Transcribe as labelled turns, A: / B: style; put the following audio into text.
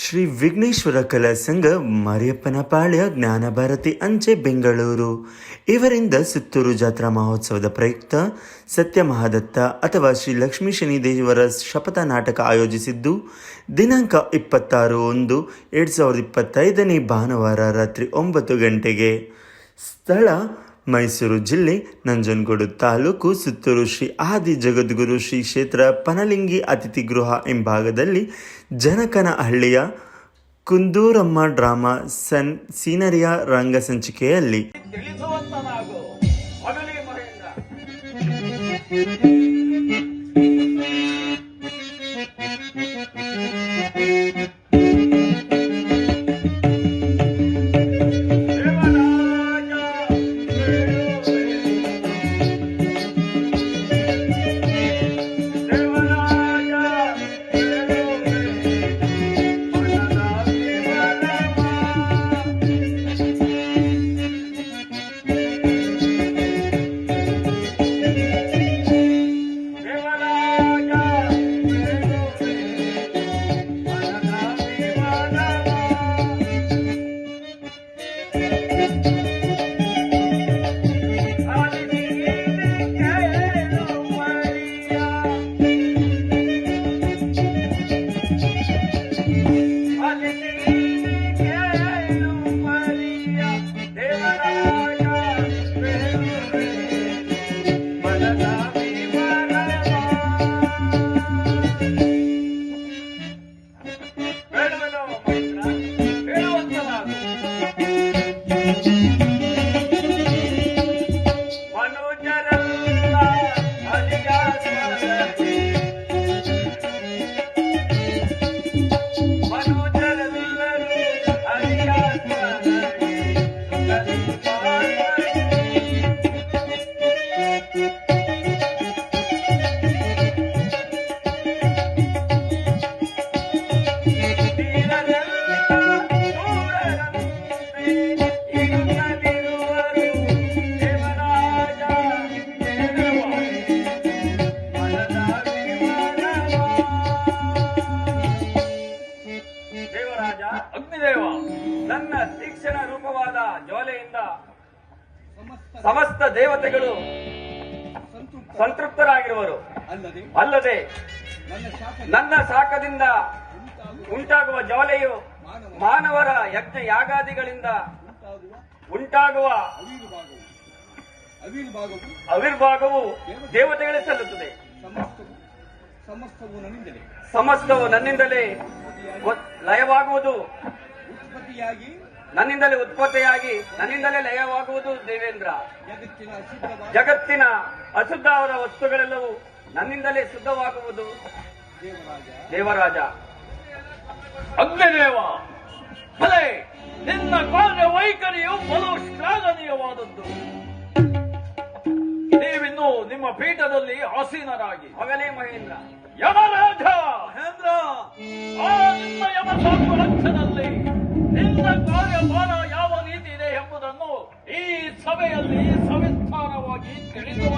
A: ಶ್ರೀ ವಿಘ್ನೇಶ್ವರ ಕಲಾ ಸಂಘ ಮರಿಯಪ್ಪನಪಾಳ್ಯ ಜ್ಞಾನಭಾರತಿ ಅಂಚೆ ಬೆಂಗಳೂರು ಇವರಿಂದ ಸುತ್ತೂರು ಜಾತ್ರಾ ಮಹೋತ್ಸವದ ಪ್ರಯುಕ್ತ ಸತ್ಯ ಮಹಾದತ್ತ ಅಥವಾ ಶ್ರೀ ಲಕ್ಷ್ಮೀ ಶನಿದೇವರ ಶಪಥ ನಾಟಕ ಆಯೋಜಿಸಿದ್ದು ದಿನಾಂಕ 26/1/2025 ಭಾನುವಾರ ರಾತ್ರಿ 9 ಗಂಟೆಗೆ. ಸ್ಥಳ ಮೈಸೂರು ಜಿಲ್ಲೆ ನಂಜನಗೂಡು ತಾಲೂಕು ಸುತ್ತೂರು ಶ್ರೀ ಆದಿ ಜಗದ್ಗುರು ಶ್ರೀ ಕ್ಷೇತ್ರ ಪನಲಿಂಗಿ ಅತಿಥಿ ಗೃಹ ಎಂಭಾಗದಲ್ಲಿ ಜನಕನಹಳ್ಳಿಯ ಕುಂದೂರಮ್ಮ ಡ್ರಾಮಾ ಸೀನರಿಯ ರಂಗ ಸಂಚಿಕೆಯಲ್ಲಿ
B: ಅಗ್ನಿದೇವ ನನ್ನ ತೀಕ್ಷ್ಣ ರೂಪವಾದ ಜ್ವಾಲೆಯಿಂದ ಸಮಸ್ತ ದೇವತೆಗಳು ಸಂತೃಪ್ತರಾಗಿರುವರು. ಅಲ್ಲದೆ ನನ್ನ ಶಾಖದಿಂದ ಉಂಟಾಗುವ ಜ್ವಾಲೆಯು ಮಾನವರ ಯಜ್ಞ ಯಾಗಾದಿಗಳಿಂದ ಉಂಟಾಗುವ ಆವಿರ್ಭಾಗವು ದೇವತೆಗಳೇ ಸಲ್ಲುತ್ತದೆ. ಸಮಸ್ತವು ನನ್ನಿಂದಲೇ ಲಯವಾಗುವುದು, ನನ್ನಿಂದಲೇ ಉತ್ಪತ್ತಿಯಾಗಿ ನನ್ನಿಂದಲೇ ಲಯವಾಗುವುದು. ದೇವೇಂದ್ರ, ಜಗತ್ತಿನ ಅಶುದ್ಧವಾದ ವಸ್ತುಗಳೆಲ್ಲವೂ ನನ್ನಿಂದಲೇ ಶುದ್ಧವಾಗುವುದು. ದೇವರಾಜ,
C: ಅಗ್ನಿದೇವ, ಭಲೆ ನಿನ್ನ ಕಾರ್ಯ ವೈಖರಿಯು ಬಲು ಶ್ಲಾಘನೀಯವಾದದ್ದು. ನೀವಿನ್ನು ನಿಮ್ಮ ಪೀಠದಲ್ಲಿ ಆಸೀನರಾಗಿ
B: ಮಗನೇ ಮಹೇಂದ್ರ.
C: ಯಮರಾಜ ಮಹೇಂದ್ರ, ಆ ನಿನ್ನ ಯಮ ಸಾಮ್ರಾಜ್ಯದಲ್ಲಿ ನಿನ್ನ ಕಾರ್ಯಭಾರ ಯಾವ ರೀತಿ ಇದೆ ಎಂಬುದನ್ನು ಈ ಸಭೆಯಲ್ಲಿ ಸವಿಸ್ತಾರವಾಗಿ ತಿಳಿದು